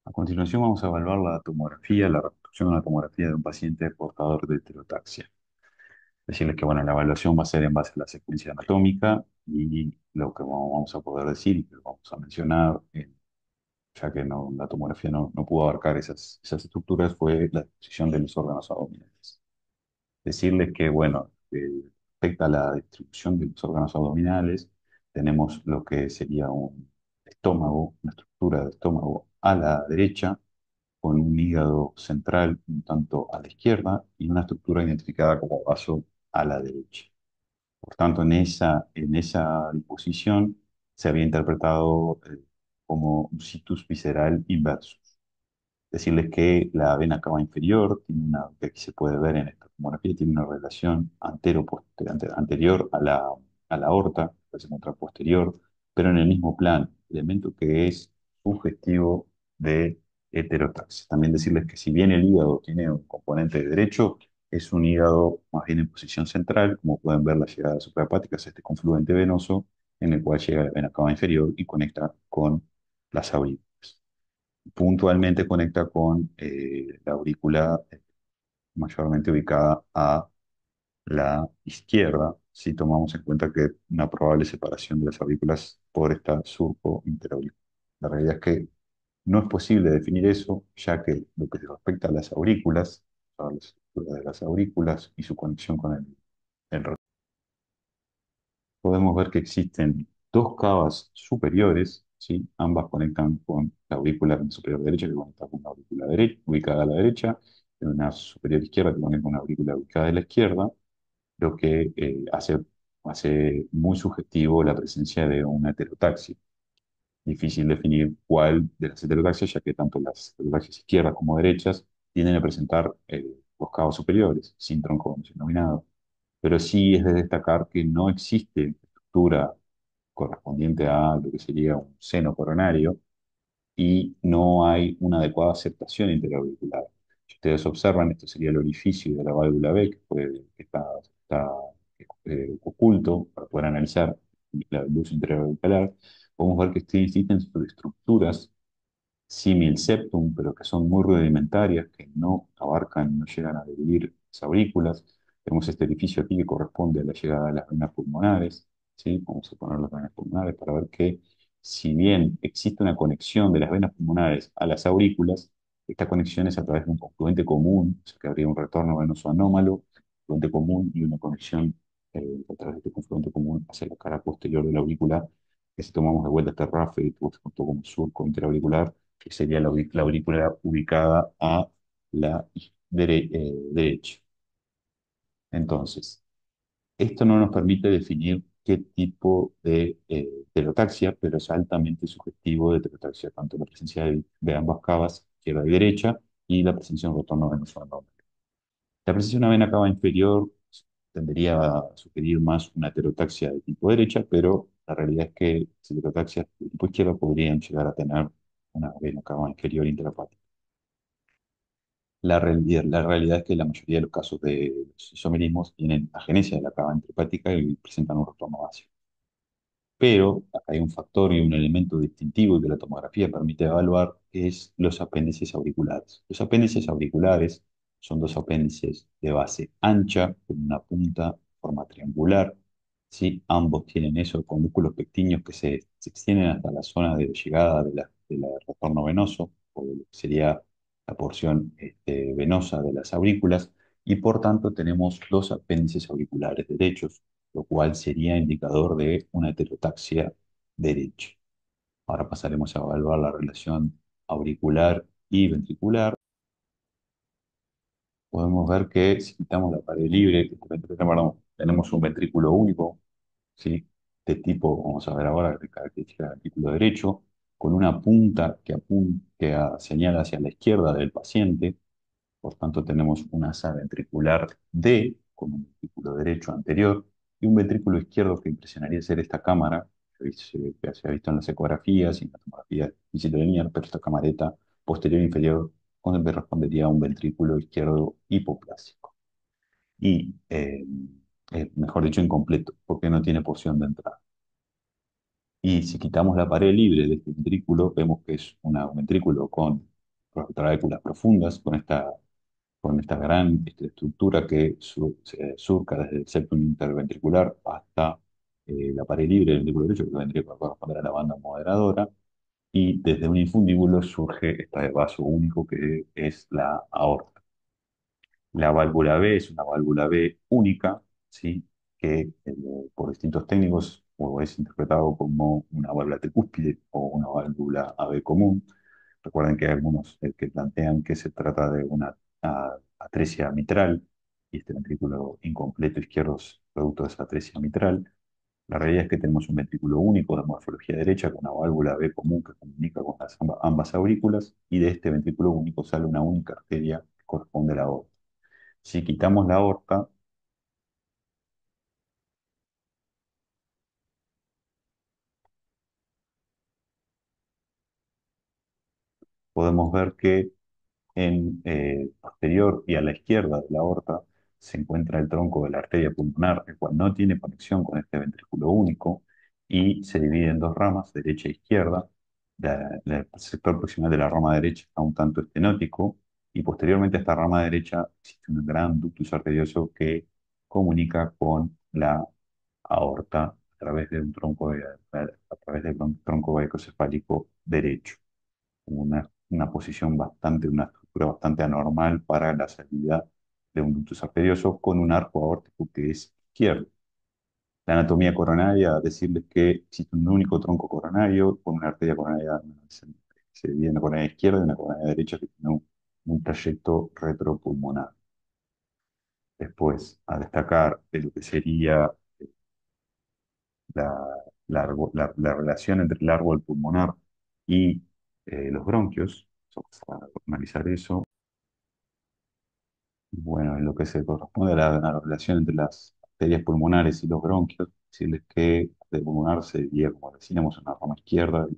A continuación vamos a evaluar la tomografía, la reconstrucción de una tomografía de un paciente portador de heterotaxia. Decirles que bueno, la evaluación va a ser en base a la secuencia anatómica y lo que vamos a poder decir y que vamos a mencionar, ya que la tomografía no pudo abarcar esas estructuras, fue la disposición de los órganos abdominales. Decirles que, bueno, respecto a la distribución de los órganos abdominales, tenemos lo que sería un estómago, una estructura de estómago a la derecha, con un hígado central un tanto a la izquierda y una estructura identificada como vaso a la derecha. Por tanto, en esa disposición se había interpretado como un situs visceral inversus. Decirles que la vena cava inferior tiene que aquí se puede ver en esta tomografía, tiene una relación anterior a la aorta, que se encuentra posterior, pero en el mismo plano, elemento que es sugestivo de heterotaxia. También decirles que si bien el hígado tiene un componente derecho, es un hígado más bien en posición central, como pueden ver la llegada suprahepática es este confluente venoso en el cual llega la vena cava inferior y conecta con las aurículas. Puntualmente conecta con la aurícula mayormente ubicada a la izquierda, si tomamos en cuenta que una probable separación de las aurículas por esta surco interauricular. La realidad es que no es posible definir eso, ya que lo que respecta a las aurículas, a la estructura de las aurículas y su conexión con el podemos ver que existen dos cavas superiores, ¿sí? Ambas conectan con la aurícula superior derecha que conecta con la aurícula derecha, ubicada a la derecha, y una superior izquierda que conecta con la aurícula ubicada a la izquierda, lo que hace muy sugestivo la presencia de una heterotaxia. Difícil definir cuál de las heterotaxias, ya que tanto las heterotaxias izquierdas como derechas tienden a presentar los cavos superiores, sin tronco denominado. Pero sí es de destacar que no existe estructura correspondiente a lo que sería un seno coronario y no hay una adecuada aceptación interauricular. Si ustedes observan, esto sería el orificio de la válvula B, que está oculto para poder analizar la luz interauricular. Podemos ver que sí existen estructuras símil septum, pero que son muy rudimentarias, que no abarcan, no llegan a dividir las aurículas. Tenemos este orificio aquí que corresponde a la llegada de las venas pulmonares, ¿sí? Vamos a poner las venas pulmonares para ver que, si bien existe una conexión de las venas pulmonares a las aurículas, esta conexión es a través de un confluente común, o sea que habría un retorno venoso anómalo, un confluente común y una conexión a través de este confluente común hacia la cara posterior de la aurícula, que si tomamos de vuelta este RAF y junto como surco interauricular, que sería la aurícula ubicada a la derecha. Entonces, esto no nos permite definir qué tipo de heterotaxia, pero es altamente sugestivo de heterotaxia, tanto la presencia de ambas cavas, izquierda y derecha, y la presencia de un retorno venoso anómalo. La presencia de una vena cava inferior tendería a sugerir más una heterotaxia de tipo derecha, pero la realidad es que las heterotaxias de tipo izquierda podrían llegar a tener una vena cava inferior intrahepática. La realidad es que la mayoría de los casos de los isomerismos tienen agenesia de la cava intrahepática y presentan un retorno vacío. Pero acá hay un factor y un elemento distintivo que la tomografía permite evaluar, que es los apéndices auriculares. Los apéndices auriculares son dos apéndices de base ancha, con una punta de forma triangular, ¿sí? Ambos tienen esos conúsculos pectíneos que se extienden hasta la zona de llegada de la retorno venoso, o de lo que sería la porción venosa de las aurículas, y por tanto tenemos dos apéndices auriculares derechos, lo cual sería indicador de una heterotaxia derecha. Ahora pasaremos a evaluar la relación auricular y ventricular. Podemos ver que si quitamos la pared libre, tenemos un ventrículo único, ¿sí? De tipo, vamos a ver ahora, de característica del ventrículo derecho, con una punta que señala hacia la izquierda del paciente. Por tanto, tenemos una asa ventricular D con un ventrículo derecho anterior y un ventrículo izquierdo que impresionaría ser esta cámara que se ha visto en las ecografías y en la tomografía difícil de delinear, pero esta camareta posterior e inferior correspondería a un ventrículo izquierdo hipoplásico. Y, mejor dicho, incompleto, porque no tiene porción de entrada. Y si quitamos la pared libre de este ventrículo, vemos que es un ventrículo con retráculas profundas con esta gran estructura que se surca desde el septum interventricular hasta la pared libre del ventrículo derecho, que vendría a corresponder a la banda moderadora, y desde un infundíbulo surge este vaso único que es la aorta. La válvula B es una válvula B única, ¿sí? Que por distintos técnicos o es interpretado como una válvula tricúspide o una válvula AB común. Recuerden que hay algunos que plantean que se trata de una atresia mitral y este ventrículo incompleto izquierdo es producto de esa atresia mitral. La realidad es que tenemos un ventrículo único de morfología derecha con una válvula B común que comunica con ambas aurículas y de este ventrículo único sale una única arteria que corresponde a la aorta. Si quitamos la aorta, podemos ver que en posterior y a la izquierda de la aorta se encuentra el tronco de la arteria pulmonar, el cual no tiene conexión con este ventrículo único y se divide en dos ramas, derecha e izquierda. El sector proximal de la rama derecha está un tanto estenótico y posteriormente a esta rama derecha existe un gran ductus arterioso que comunica con la aorta a través de un a través del tronco cefálico derecho, una posición bastante, una estructura bastante anormal para la salida de un ductus arterioso con un arco aórtico que es izquierdo. La anatomía coronaria, decirles que existe un único tronco coronario con una arteria coronaria, se divide en una coronaria izquierda y una coronaria derecha que tiene un trayecto retropulmonar. Después, a destacar de lo que sería la, la relación entre el árbol pulmonar y los bronquios, para analizar eso. Bueno, en lo que se corresponde a la relación entre las arterias pulmonares y los bronquios, decirles que de pulmonar se dividía, como decíamos, en una rama izquierda, y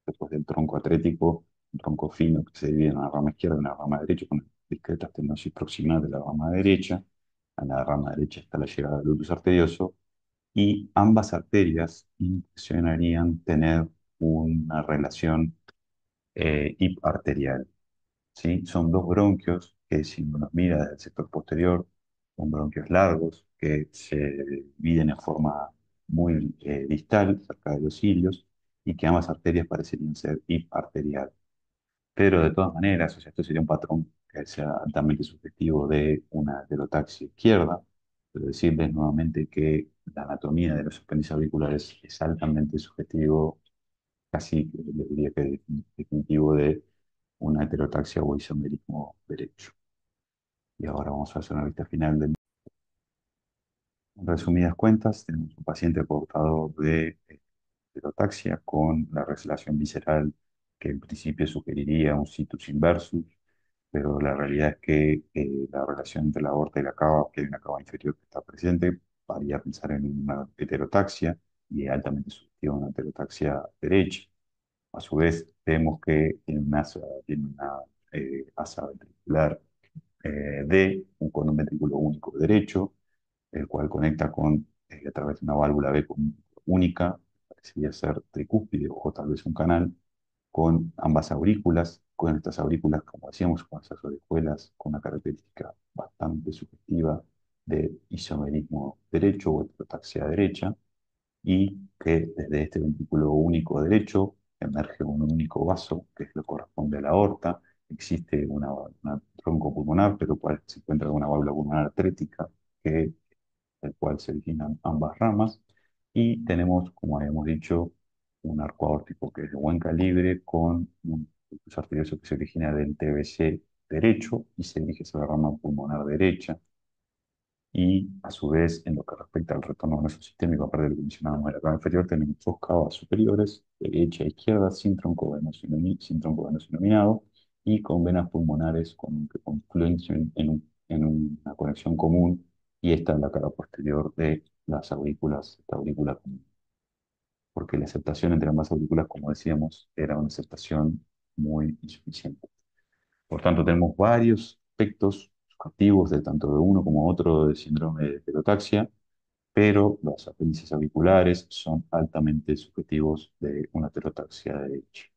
después del tronco atrético, un tronco fino que se divide en una rama izquierda y una rama derecha, con discreta estenosis proximal de la rama derecha. A la rama derecha está la llegada del ductus arterioso, y ambas arterias impresionarían tener una relación hiparterial. ¿Sí? Son dos bronquios que si uno los mira desde el sector posterior, son bronquios largos que se dividen en forma muy distal, cerca de los cilios, y que ambas arterias parecerían ser hiparteriales. Pero de todas maneras, o sea, esto sería un patrón que sea altamente sugestivo de una heterotaxia izquierda, pero decirles nuevamente que la anatomía de los apéndices auriculares es altamente sugestivo, casi les diría que definitivo de una heterotaxia o isomerismo derecho. Y ahora vamos a hacer una vista final de, en resumidas cuentas, tenemos un paciente portador de heterotaxia con la resalación visceral que en principio sugeriría un situs inversus, pero la realidad es que la relación entre la aorta y la cava, que hay una cava inferior que está presente, haría pensar en una heterotaxia y es altamente sugestiva una heterotaxia derecha. A su vez, vemos que tiene una asa ventricular con un ventrículo único derecho, el cual conecta a través de una válvula B única, parecería ser tricúspide o tal vez un canal, con ambas aurículas, con estas aurículas, como decíamos, con esas orejuelas, con una característica bastante sugestiva de isomerismo derecho o heterotaxia derecha, y que desde este ventrículo único derecho emerge un único vaso, que es lo que corresponde a la aorta. Existe una tronco pulmonar, pero cual se encuentra una válvula pulmonar atrética, del cual se originan ambas ramas. Y tenemos, como habíamos dicho, un arco aórtico que es de buen calibre, con un ductus arterioso que se origina del TBC derecho y se dirige hacia la rama pulmonar derecha. Y a su vez, en lo que respecta al retorno venoso sistémico, aparte de lo que mencionábamos de la cava inferior, tenemos dos cavas superiores, derecha e izquierda, sin tronco venoso iluminado y con venas pulmonares que confluyen una conexión común, y esta es la cara posterior de las aurículas, esta aurícula común. Porque la aceptación entre ambas aurículas, como decíamos, era una aceptación muy insuficiente. Por tanto, tenemos varios aspectos subjetivos de tanto de uno como otro del síndrome de heterotaxia, pero los apéndices auriculares son altamente subjetivos de una heterotaxia de H.